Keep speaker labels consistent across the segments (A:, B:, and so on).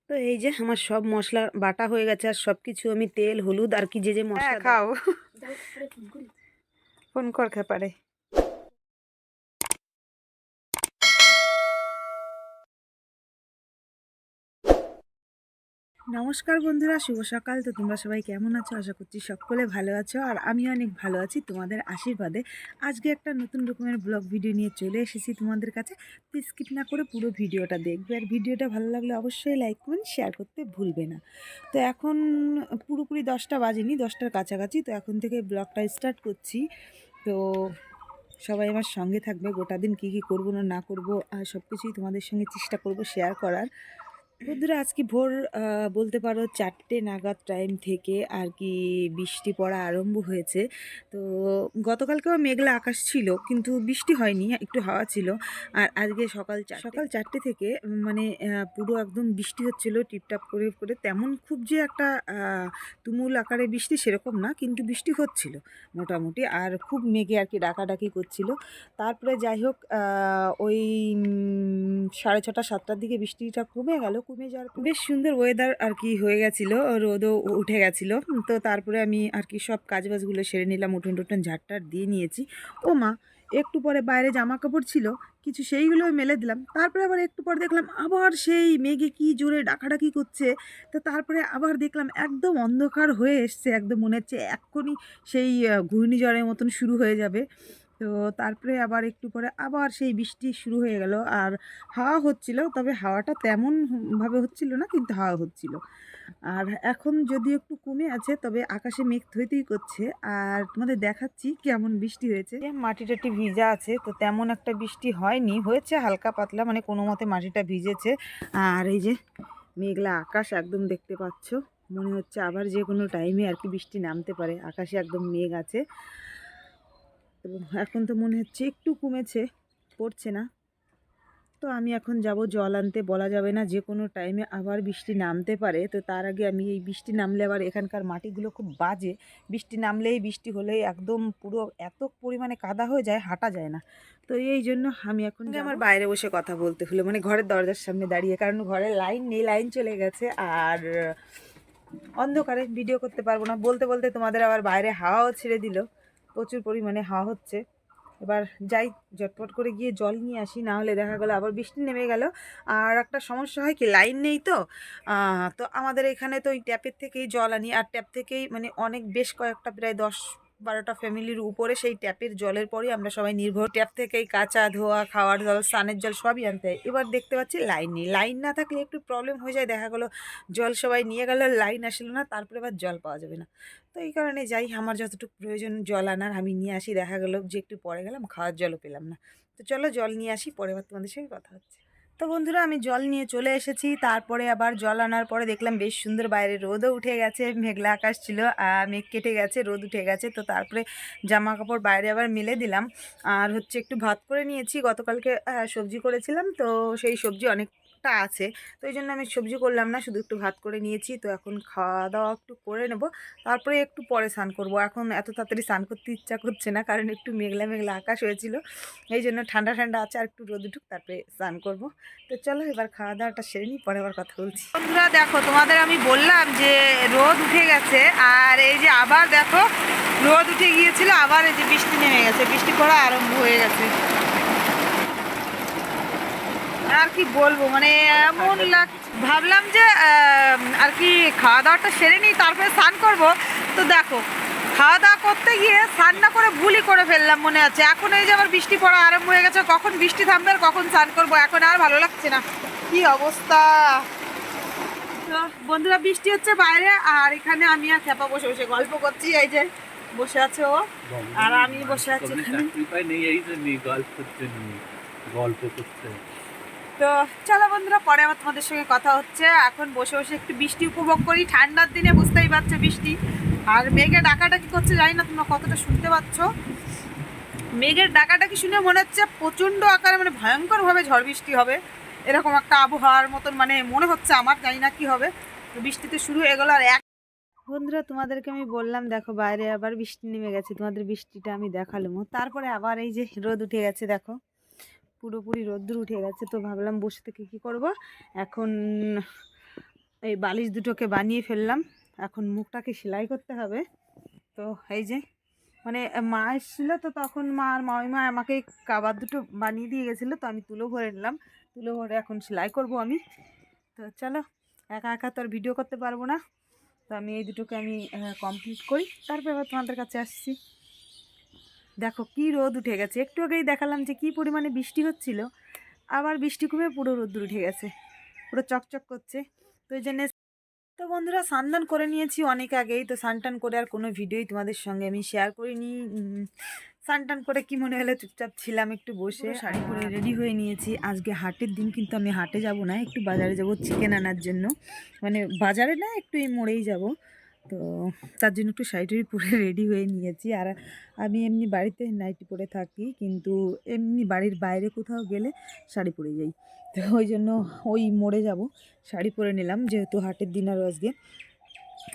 A: তো এই যে আমার সব মশলা বাটা হয়ে গেছে, আর সব কিছু আমি তেল হলুদ আর কি যে মশলা খাও ফোন কর খেপারে। নমস্কার বন্ধুরা, শুভ সকাল। তো তোমরা সবাই কেমন আছো? আশা করছি সকলে ভালো আছো, আর আমি অনেক ভালো আছি তোমাদের আশীর্বাদে। আজকে একটা নতুন রকমের ব্লগ ভিডিও নিয়ে চলে এসেছি তোমাদের কাছে। তো স্কিপ না করে পুরো ভিডিওটা দেখবে, আর ভিডিওটা ভালো লাগলে অবশ্যই লাইক করবেন, শেয়ার করতে ভুলবে না। তো এখন পুরোপুরি 10টা বাজেনি, 10টার কাছাকাছি। তো এখন থেকে ব্লগটা স্টার্ট করছি। তো সবাই আমার সঙ্গে থাকবে, গোটা দিন কী কী করবো না করবো আর সব কিছুই তোমাদের সঙ্গে চেষ্টা করব শেয়ার করার। বন্ধুরা আজকে ভোর বলতে পারো 4টে নাগাদ টাইম থেকে আর কি বৃষ্টি পড়া আরম্ভ হয়েছে। তো গতকালকেও মেঘলা আকাশ ছিল, কিন্তু বৃষ্টি হয়নি, একটু হাওয়া ছিল। আর আজকে সকাল 4টে থেকে মানে পুরো একদম বৃষ্টি হচ্ছিল টিপটাপ করে করে। তেমন খুব যে একটা তুমুল আকারে বৃষ্টি সেরকম না, কিন্তু বৃষ্টি হচ্ছিল মোটামুটি, আর খুব মেঘে আর কি ডাকাডাকি করছিল। তারপরে যাই হোক ওই 6:30 7টার দিকে বৃষ্টিটা কমে গেল। কমে যাওয়ার বেশ সুন্দর ওয়েদার আর কি হয়ে গেছিলো, রোদও উঠে গেছিলো। তো তারপরে আমি আর কি সব কাজবাজগুলো সেরে নিলাম, উঠোন টুঠোন ঝাড়টার দিয়ে নিয়েছি। ও মা, একটু পরে বাইরে জামা কাপড় ছিল কিছু, সেইগুলো মেলে দিলাম। তারপরে আবার একটু পরে দেখলাম আবার সেই মেঘে কি জোরে ডাকাডাকি করছে। তো তারপরে আবার দেখলাম একদম অন্ধকার হয়ে এসছে, একদম মনে হচ্ছে এক্ষুনি সেই ঘূর্ণিঝড়ের মতন শুরু হয়ে যাবে। তো তারপরে আবার একটু পরে আবার সেই বৃষ্টি শুরু হয়ে গেল, আর হাওয়া হচ্ছিল, তবে হাওয়াটা তেমন ভাবে হচ্ছিল না, কিন্তু হাওয়া হচ্ছিল। আর এখন যদিও একটু কমে আছে, তবে আকাশে মেঘ থইতেই করছে। আর তোমাদের দেখাচ্ছি কেমন বৃষ্টি হয়েছে। মাটি টাটি ভিজা আছে, তো তেমন একটা বৃষ্টি হয়নি, হয়েছে হালকা পাতলা, মানে কোনো মতে মাটিটা ভিজেছে। আর এই যে মেঘলা আকাশ একদম দেখতে পাচ্ছ, মনে হচ্ছে আবার যে কোনো টাইমে আর কি বৃষ্টি নামতে পারে। আকাশে একদম মেঘ আছে, এবং এখন তো মনে হচ্ছে একটু কমেছে, পড়ছে না। তো আমি এখন যাব জল আনতে, বলা যাবে না যে কোনো টাইমে আবার বৃষ্টি নামতে পারে। তো তার আগে আমি এই বৃষ্টি নামলে আবার এখানকার মাটিগুলো খুব বাজে, বৃষ্টি নামলেই বৃষ্টি হলেই একদম পুরো এত পরিমাণে কাদা হয়ে যায়, হাঁটা যায় না। তো এই জন্য আমি এখন আমার বাইরে বসে কথা বলতে হলো, মানে ঘরের দরজার সামনে দাঁড়িয়ে, কারণ ঘরে লাইন নেই, লাইন চলে গেছে। আর অন্ধকারে ভিডিও করতে পারবো না। বলতে বলতে তোমাদের আবার বাইরে হাওয়াও ছেড়ে দিল, প্রচুর পরিমাণে হাওয়া হচ্ছে। এবার যাই, ঝটপট করে গিয়ে জল নিয়ে আসি, না হলে দেখা গেলো আবার বৃষ্টি নেমে গেল। আর একটা সমস্যা হয় কি, লাইন নেই তো। তো আমাদের এখানে তো ওই ট্যাপের থেকেই জল আনি, আর ট্যাপ থেকেই মানে অনেক বেশ কয়েকটা প্রায় 10-12টা ফ্যামিলির উপরে সেই ট্যাপের জলের পরই আমরা সবাই নির্ভর। ট্যাপ থেকেই কাচা ধোয়া, খাওয়ার জল, স্নানের জল সবই আনতে হয়। এবার দেখতে পাচ্ছি লাইন নেই, লাইন না থাকলে একটু প্রবলেম হয়ে যায়। দেখা গেলো জল সবাই নিয়ে গেল, লাইন আসলো না, তারপরে আবার জল পাওয়া যাবে না। তো এই কারণে যাই, আমার যতটুকু প্রয়োজন জল আনার আমি নিয়ে আসি। দেখা গেলো যে একটু পরে গেলাম, খাওয়ার জলও পেলাম না। তো চলো জল নিয়ে আসি, পরে আবার তোমাদের সঙ্গে কথা হচ্ছে। তো বন্ধুরা আমি জল নিয়ে চলে এসেছি। তারপরে আবার জল আনার পরে দেখলাম বেশ সুন্দর বাইরে রোদও উঠে গেছে, মেঘলা আকাশ ছিল, মেঘ কেটে গেছে, রোদ উঠে গেছে। তো তারপরে জামা কাপড় বাইরে আবার মেলে দিলাম। আর হচ্ছে একটু ভাত করে নিয়েছি, গতকালকে সবজি করেছিলাম, তো সেই সবজি অনেকটা আছে। তো এই জন্য আমি সবজি করলাম না, শুধু একটু ভাত করে নিয়েছি। তো এখন খাওয়া দাওয়া একটু করে নেব, তারপরে একটু পরে স্নান করব। এখন এত তাড়াতাড়ি স্নান করতে ইচ্ছা করছে না, কারণ একটু মেঘলা মেঘলা আকাশ হয়েছিল, এই জন্য ঠান্ডা ঠান্ডা আছে, আর একটু রোদ উঠুক তারপরে স্নান করব। তো চলো এবার খাওয়া দাওয়াটা সেরে নিই, পরে আবার কথা বলছি। বন্ধুরা দেখো, তোমাদের আমি বললাম যে রোদ উঠে গেছে, আর এই যে আবার দেখো রোদ উঠে গিয়েছিল, আবার এই যে বৃষ্টি নেমে গেছে, বৃষ্টি পড়া আরম্ভ হয়ে গেছে। আর কি বলবো, মানে এমন ভাবলাম যে আর কি খাওয়া দাওয়াটা সেরে নিই, তারপরে স্নান করবো। তো দেখো খাওয়া দাওয়া করতে গিয়ে স্নান না করে ভুলই করে ফেললাম, মনে আছে। এখন এই যে আবার বৃষ্টি পড়া আরম্ভ হয়ে গেছে, কখন বৃষ্টি থামবে আর কখন স্নান করবো, এখন আর ভালো লাগছে না, কি অবস্থা। তো বন্ধুরা বৃষ্টি হচ্ছে বাইরে, আর এখানে আমি আর খেপা বসে বসে গল্প করছি। এই যে বসে আছে ও, আর আমি বসে আছি গল্প করতে। তো চলো বন্ধুরা, পরে আবার তোমাদের সঙ্গে কথা হচ্ছে। এখন বসে বসে একটু বৃষ্টি উপভোগ করি, ঠান্ডার দিনে বুঝতেই পারছো বৃষ্টি, আর মেঘে ডাকাডাকি করছে, জানি না তোমরা কতটা শুনতে পাচ্ছ। মেঘের ডাকাডাকি শুনে মনে হচ্ছে প্রচণ্ড আকারে, মানে ভয়ঙ্করভাবে ঝড় বৃষ্টি হবে, এরকম একটা আবহাওয়ার মতন মানে মনে হচ্ছে আমার, জানি না কি হবে। বৃষ্টিতে শুরু হয়ে গেল। আর বন্ধুরা তোমাদেরকে আমি বললাম দেখো বাইরে আবার বৃষ্টি নেমে গেছে, তোমাদের বৃষ্টিটা আমি দেখালাম। তারপরে আবার এই যে রোদ উঠে গেছে, দেখো পুরোপুরি রোদ্দুর উঠে গেছে। তো ভাবলাম বসে থেকে কী করব, এখন এই বালিশ দুটোকে বানিয়ে ফেললাম। এখন মুখটাকে সেলাই করতে হবে। তো এই যে মানে মা এসেছিলো, তো তখন মা আর মামিমা আমাকে কাবার দুটো বানিয়ে দিয়ে গেছিলো, তো আমি তুলো ভরে নিলাম। তুলো ভরে এখন সেলাই করব আমি। তো চলো, একা একা তো আর ভিডিও করতে পারবো না, তো আমি এই দুটোকে আমি কমপ্লিট করি, তারপর আবার তোমাদের কাছে আসছি। দেখো কি রোদ উঠে গেছে, একটু আগেই দেখালাম যে কি পরিমাণে বৃষ্টি হচ্ছিল, আবার বৃষ্টি কমে পুরো রোদ উঠে গেছে, পুরো চকচক করছে। তো এই জন্য তো বন্ধুরা স্নান করে নিয়েছি অনেক আগেই, তো স্নান করে আর কোনো ভিডিওই তোমাদের সঙ্গে আমি শেয়ার করিনি। স্নান করে কি মনে হলো, চুপচাপ ছিলাম একটু বসে, শাড়ি পরে রেডি হয়ে নিয়েছি। আজকে হাটের দিন, কিন্তু আমি হাটে যাব না, একটু বাজারে যাব চিকেন আনার জন্য। মানে বাজারে না, একটু এই মোড়েই যাব। তো তার জন্য একটু শাড়ি পরে রেডি হয়ে নিয়েছি। আর আমি এমনি বাড়িতে নাইটি পরে থাকি, কিন্তু এমনি বাড়ির বাইরে কোথাও গেলে শাড়ি পরে যাই। তো ওই জন্য ওই মোড়ে যাব, শাড়ি পরে নিলাম যেহেতু হাটের দিন আর আজকে,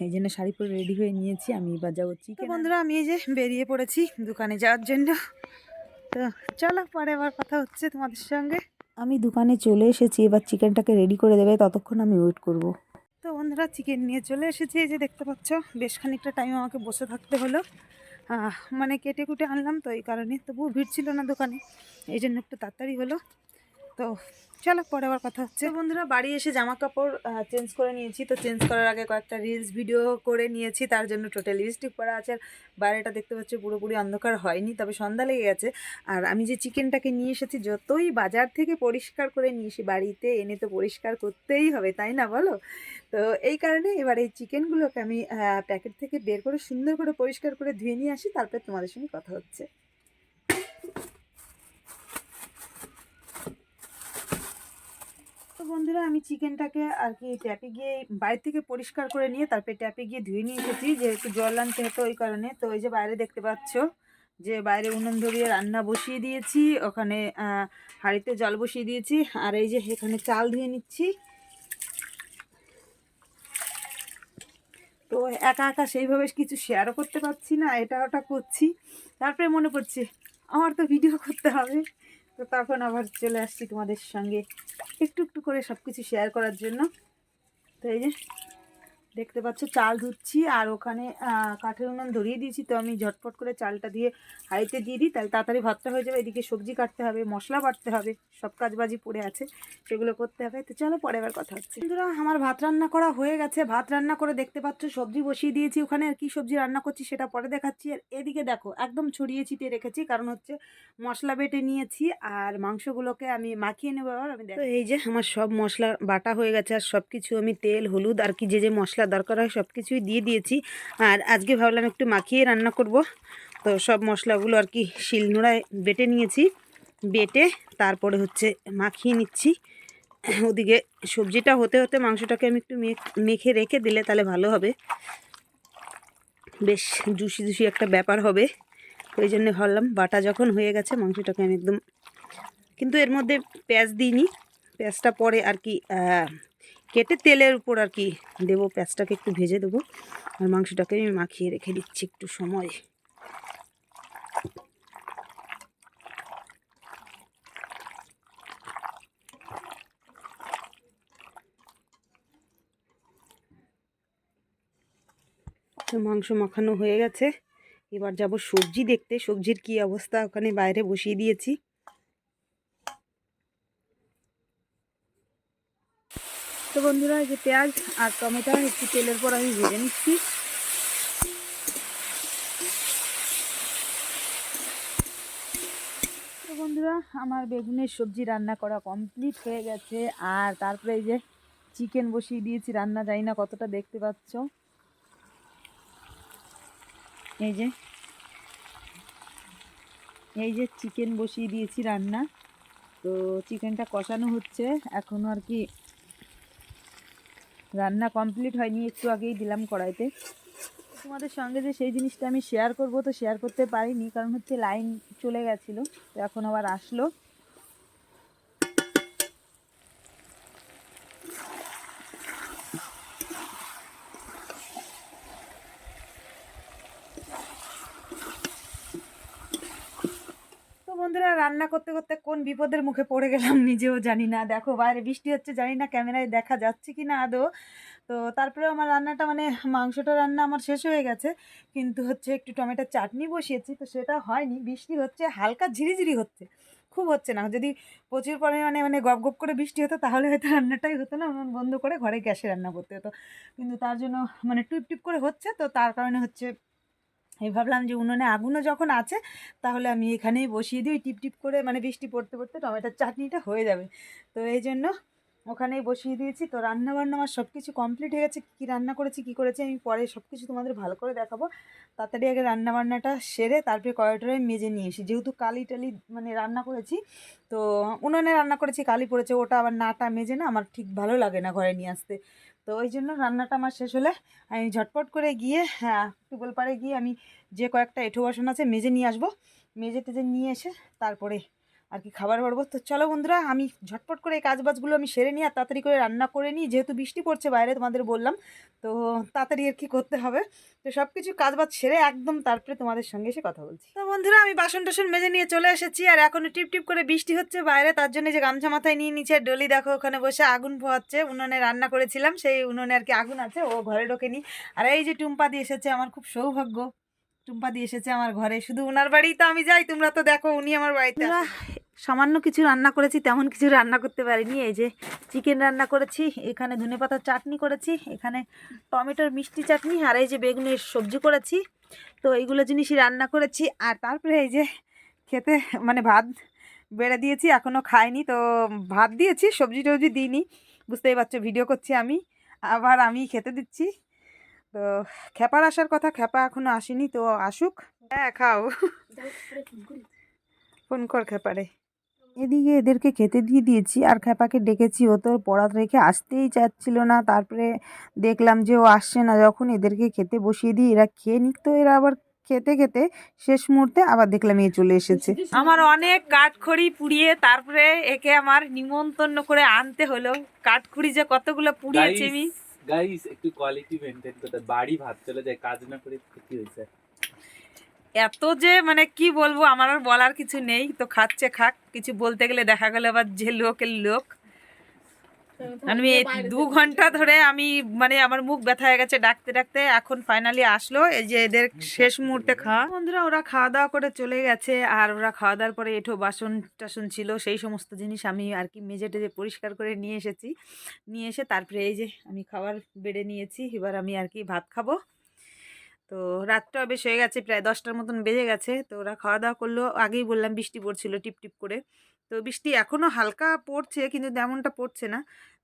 A: এই জন্য শাড়ি পরে রেডি হয়ে নিয়েছি। আমি বাজার হচ্ছি। তো বন্ধুরা আমি এই যে বেরিয়ে পড়েছি দোকানে যাওয়ার জন্য। তো চলো, পরে আবার কথা হচ্ছে তোমাদের সঙ্গে। আমি দোকানে চলে এসেছি, এবার চিকেনটাকে রেডি করে দেবে, ততক্ষণ আমি ওয়েট করব। তো বন্ধুরা চিকেন নিয়ে চলে এসেছি, এই যে দেখতে পাচ্ছ। বেশ খানিকটা টাইম আমাকে বসে থাকতে হলো, মানে কেটে কুটে আনলাম, তো এই কারণে তবুও ভিড় ছিল না দোকানে, এই জন্য একটু তাড়াতাড়ি হলো। তো চলো, পরে আবার কথা হচ্ছে। বন্ধুরা বাড়ি এসে জামা কাপড় চেঞ্জ করে নিয়েছি। তো চেঞ্জ করার আগে কয়েকটা রিলস ভিডিও করে নিয়েছি, তার জন্য টোটাল লিপস্টিক পরা আছে। আর বাইরেটা দেখতে পাচ্ছি পুরোপুরি অন্ধকার হয়নি, তবে সন্ধ্যা লেগে গেছে। আর আমি যে চিকেনটাকে নিয়ে এসেছি, যতই বাজার থেকে পরিষ্কার করে নিয়ে এসে বাড়িতে এনে তো পরিষ্কার করতেই হবে, তাই না বলো? তো এই কারণে এবার এই চিকেনগুলোকে আমি প্যাকেট থেকে বের করে সুন্দর করে পরিষ্কার করে ধুয়ে নিয়ে আসি, তারপর তোমাদের সঙ্গে কথা হচ্ছে। তো বন্ধুরা আমি চিকেনটাকে আর কি ট্যাপে গিয়ে বাইরে থেকে পরিষ্কার করে নিয়ে তারপরে ট্যাপে গিয়ে ধুয়ে নিয়ে এসেছি, যেহেতু জল আনতে হতো ওই কারণে। তো এই যে বাইরে দেখতে পাচ্ছ যে বাইরে উনুন ধরিয়ে রান্না বসিয়ে দিয়েছি, ওখানে হাঁড়িতে জল বসিয়ে দিয়েছি। আর এই যে এখানে চাল ধুয়ে নিচ্ছি। তো একা একা সেইভাবে কিছু শেয়ারও করতে পারছি না, এটা ওটা করছি। তারপরে মনে পড়ছে আমার তো ভিডিও করতে হবে, তো তখন আবার চলে আসছি তোমাদের সঙ্গে একটু একটু করে সব কিছু শেয়ার করার জন্য। তো এই যে দেখতে পাচ্ছ চাল ধুচ্ছি, আর ওখানে কাঠের উনুন ধরিয়ে দিয়েছি। তো আমি ঝটপট করে চালটা দিয়ে হাঁড়িতে দিয়ে দিই, তাহলে তাড়াতাড়ি ভাতটা হয়ে যাবে। এদিকে সবজি কাটতে হবে, মশলা বাটতে হবে, সব কাজবাজি পড়ে আছে, সেগুলো করতে হবে। তো চলো, পরে আবার কথা হচ্ছে। বন্ধুরা আমার ভাত রান্না করা হয়ে গেছে, ভাত রান্না করে দেখতে পাচ্ছ সবজি বসিয়ে দিয়েছি। ওখানে আর কি সবজি রান্না করছি সেটা পরে দেখাচ্ছি। আর এদিকে দেখো একদম ছড়িয়ে ছিটিয়ে রেখেছি, কারণ হচ্ছে মশলা বেটে নিয়েছি আর মাংসগুলোকে আমি মাখিয়ে নেবো। আর আমি দেখো এই যে আমার সব মশলা বাটা হয়ে গেছে, আর সব কিছু আমি তেল হলুদ আর কি যে যে মশলা দরকার হয় সব কিছুই দিয়ে দিয়েছি। আর আজকে ভাবলাম একটু মাখিয়ে রান্না করব। তো সব মশলাগুলো আর কি শিলনোড়ায় বেটে নিয়েছি, বেটে তারপরে হচ্ছে মাখিয়ে নিচ্ছি। ওদিকে সবজিটা হতে হতে মাংসটাকে আমি একটু মেখে রেখে দিলে তাহলে ভালো হবে, বেশ জুসি জুসি একটা ব্যাপার হবে। ওই জন্য ভাবলাম বাটা যখন হয়ে গেছে মাংসটাকে আমি একদম, কিন্তু এর মধ্যে পেঁয়াজ দিইনি, পেঁয়াজটা পরে আর কি কেটে তেলের উপর আর কি দেবো, পেঁয়াজটাকে একটু ভেজে দেবো। আর মাংসটাকে আমি মাখিয়ে রেখে দিচ্ছি একটু সময়। তো মাংস মাখানো হয়ে গেছে, এবার যাব সবজি দেখতে, সবজির কি অবস্থা ওখানে বাইরে বসিয়ে দিয়েছি। তো বন্ধুরা এই যে পেঁয়াজ আর টমেটো একটু তেলের পর আমি ভেজে নিচ্ছি। তো বন্ধুরা আমার বেগুনের সবজি রান্না করা কমপ্লিট হয়ে গেছে, আর তারপরে এই যে চিকেন বসিয়ে দিয়েছি রান্না, যাই না কতটা দেখতে পাচ্ছ। এই যে চিকেন বসিয়ে দিয়েছি রান্না, তো চিকেনটা কষানো হচ্ছে এখনও আর কি রান্না কমপ্লিট হয়নি, একটু আগেই দিলাম কড়াইতে। তোমাদের সঙ্গে যে সেই জিনিসটা আমি শেয়ার করব, তো শেয়ার করতে পারিনি, কারণ হচ্ছে লাইন চলে গেছিলো, তো এখন আবার আসলো। তো বন্ধুরা রান্না করতে করতে কোন বিপদের মুখে পড়ে গেলাম নিজেও জানি না। দেখো বাইরে বৃষ্টি হচ্ছে, জানি না ক্যামেরায় দেখা যাচ্ছে কি না আদৌ। তো তারপরেও আমার রান্নাটা মানে মাংসটা রান্না আমার শেষ হয়ে গেছে, কিন্তু হচ্ছে একটু টমেটোর চাটনি বসিয়েছি, তো সেটা হয়নি। বৃষ্টি হচ্ছে, হালকা ঝিরিঝিরি হচ্ছে, খুব হচ্ছে না। যদি প্রচুর পরিমাণে মানে গপ গপ করে বৃষ্টি হতো তাহলে হয়তো রান্নাটাই হতো না, উনুন বন্ধ করে ঘরে গ্যাসে রান্না করতে হতো। কিন্তু তার জন্য মানে টুপ টিপ করে হচ্ছে, তো তার কারণে হচ্ছে আমি ভাবলাম যে উনুনে আগুনও যখন আছে তাহলে আমি এখানেই বসিয়ে দিই, টিপ টিপ করে মানে বৃষ্টি পড়তে পড়তে টমেটোর চাটনিটা হয়ে যাবে। তো এই জন্য ওখানেই বসিয়ে দিয়েছি। তো রান্না বান্না আমার সব কিছু কমপ্লিট হয়ে গেছে। কী রান্না করেছি কী করেছি আমি পরে সব কিছু তোমাদের ভালো করে দেখাবো। তাড়াতাড়ি আগে রান্না বান্নাটা সেরে তারপরে কড়াইটা মেজে নিয়ে এসি, যেহেতু কালি টালি মানে রান্না করেছি, তো উনুনে রান্না করেছি, কালি পড়েছে, ওটা আবার নাটা মেজে না আমার ঠিক ভালো লাগে না ঘরে নিয়ে আসতে। তো ওই জন্য রান্নাটা আমার শেষ হলে আমি ঝটপট করে গিয়ে টিউবওয়েল পাড়ে গিয়ে আমি যে কয়েকটা এঁঠো বাসন আছে মেজে নিয়ে আসবো। মেজে টেজে নিয়ে এসে তারপরে আর কি খাবার বাড়বো। তো চলো বন্ধুরা, আমি ঝটপট করে এই কাজবাজগুলো আমি সেরে নিই আর তাড়াতাড়ি করে রান্না করে নিই, যেহেতু বৃষ্টি পড়ছে বাইরে তোমাদের বললাম, তো তাড়াতাড়ি আর কি করতে হবে। তো সব কিছু কাজবাজ সেরে একদম তারপরে তোমাদের সঙ্গে এসে কথা বলছি। তো বন্ধুরা আমি বাসন টাসন মেজে নিয়ে চলে এসেছি, আর এখনো টিপ টিপ করে বৃষ্টি হচ্ছে বাইরে, তার জন্য যে গামছা মাথায় নিয়ে নিচে ডলি দেখো ওখানে বসে আগুন পোহাচ্ছে। উনুনে রান্না করেছিলাম, সেই উনুনে আর কি আগুন আছে, ও ঘরে ঢোকেনি। আর এই যে টুম্পা দিয়ে এসেছে, আমার খুব সৌভাগ্য, টুম্পা দিয়ে এসেছে আমার ঘরে। শুধু ওনার বাড়িই তো আমি যাই, তোমরা তো দেখো উনি আমার বাড়িতে আসে। সামান্য কিছু রান্না করেছি, তেমন কিছু রান্না করতে পারিনি। এই যে চিকেন রান্না করেছি, এখানে ধনেপাতার চাটনি করেছি, এখানে টমেটোর মিষ্টি চাটনি, আর এই যে বেগুনের সবজি করেছি। তো এইগুলো জিনিসই রান্না করেছি। আর তারপরে এই যে খেতে মানে ভাত বেড়ে দিয়েছি, এখনও খাইনি। তো ভাত দিয়েছি, সবজি টবজি দিইনি, বুঝতেই পারছো ভিডিও করছি আমি, আবার আমি খেতে দিচ্ছি। তো খেপার আসার কথা, খেপা এখনো আসেনি, তো আসুক। হ্যাঁ খাও, ফোন কর খেপারে। এদিকে এদেরকে খেতে দিয়ে দিয়েছি আর খেপাকে ডেকেছি, ও তো পড়া রেখে আসতেই চাচ্ছিল না। তারপরে দেখলাম যে ও আসছে না, যখন এদেরকে খেতে বসিয়ে দিই এরা খেয়ে নিক, তো এরা আবার খেতে খেতে শেষ মুহূর্তে আবার দেখলাম এ চলে এসেছে। আমার অনেক কাঠখড়ি পুড়িয়ে তারপরে একে আমার নিমন্ত্রণ করে আনতে হলো। কাঠখড়ি যে কতগুলো পুড়িয়েছি আমি।
B: গাইস একটু কোয়ালিটি মেইনটেইন করতে, বাড়ি ভাত চলে যায়, কাজ না করে ক্ষতি হয়েছে।
A: এত যে মানে কি বলবো, আমার আর বলার কিছু নেই। তো খাচ্ছে খাক, কিছু বলতে গেলে দেখা গেল আবার যে লোকের লোক। আমি 2 ঘন্টা ধরে আমি মানে আমার মুখ ব্যথা হয়ে গেছে ডাকতে ডাকতে, এখন ফাইনালি আসলো। এই যে এদের শেষ মুহূর্তে খাওয়া। বন্ধুরা ওরা খাওয়া দাওয়া করে চলে গেছে, আর ওরা খাওয়া দাওয়ার পরে এঁঠো বাসন টাসন ছিল, সেই সমস্ত জিনিস আমি আর কি মেজে টেজে পরিষ্কার করে নিয়ে এসেছি। নিয়ে এসে তারপরে এই যে আমি খাবার বেড়ে নিয়েছি, এবার আমি আর কি ভাত খাবো। তো রাতটা বেশ হয়ে গেছে, প্রায় 10টার মতন বেজে গেছে। তো ওরা খাওয়া দাওয়া করলো, আগেই বললাম বৃষ্টি পড়ছিল টিপ টিপ করে। তো বৃষ্টি এখনও হালকা পড়ছে, কিন্তু তেমনটা পড়ছে না।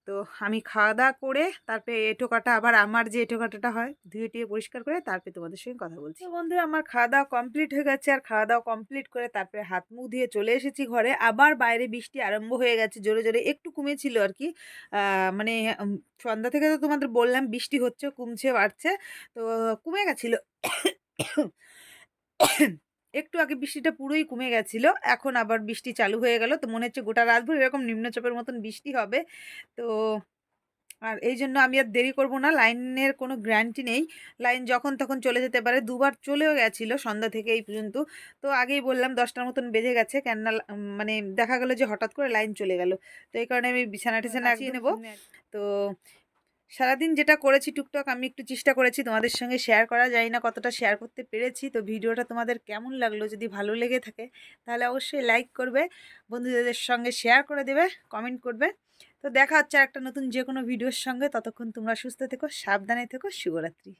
A: তো আমি খাওয়া দাওয়া করে তারপরে এঁঠো কাটা, আবার আমার যে এঁঠো কাটাটা হয় ধুয়ে টুয়ে পরিষ্কার করে তারপরে তোমাদের সঙ্গে কথা বলছি। তো বন্ধুরা আমার খাওয়া দাওয়া কমপ্লিট হয়ে গেছে, আর খাওয়া দাওয়া কমপ্লিট করে তারপরে হাত মুখ ধুয়ে চলে এসেছি ঘরে। আবার বাইরে বৃষ্টি আরম্ভ হয়ে গেছে জোরে জোরে, একটু কমেছিল আর কি। মানে সন্ধ্যা থেকে তো তোমাদের বললাম বৃষ্টি হচ্ছে, কমছে বাড়ছে, তো কমে গেছিলো। একটু আগে বৃষ্টিটা পুরোই কমে গেছিলো, এখন আবার বৃষ্টি চালু হয়ে গেল। তো মনে হচ্ছে গোটা রাতভর এরকম নিম্নচাপের মতন বৃষ্টি হবে। তো আর এই জন্য আমি আর দেরি করব না, লাইনের কোনো গ্যারান্টি নেই, লাইন যখন তখন চলে যেতে পারে। দুবার চলেও গেছিলো সন্ধ্যা থেকে এই পর্যন্ত। তো আগেই বললাম 10টার মতন বেজে গেছে, কেননা মানে দেখা গেলো যে হঠাৎ করে লাইন চলে গেল। তো এই কারণে আমি বিছানা টিছানা একদিন নেবো। তো সারাদিন যেটা করেছি টুকটাক আমি একটু চেষ্টা করেছি তোমাদের সঙ্গে শেয়ার করা, যায় না কতটা শেয়ার করতে পেরেছি। তো ভিডিওটা তোমাদের কেমন লাগলো, যদি ভালো লেগে থাকে তাহলে অবশ্যই লাইক করবে, বন্ধুদের সঙ্গে শেয়ার করে দেবে, কমেন্ট করবে। তো দেখা হচ্ছে একটা নতুন যে কোনো ভিডিওর সঙ্গে, ততক্ষণ তোমরা সুস্থ থেকো, সাবধানে থেকো, শুভরাত্রি।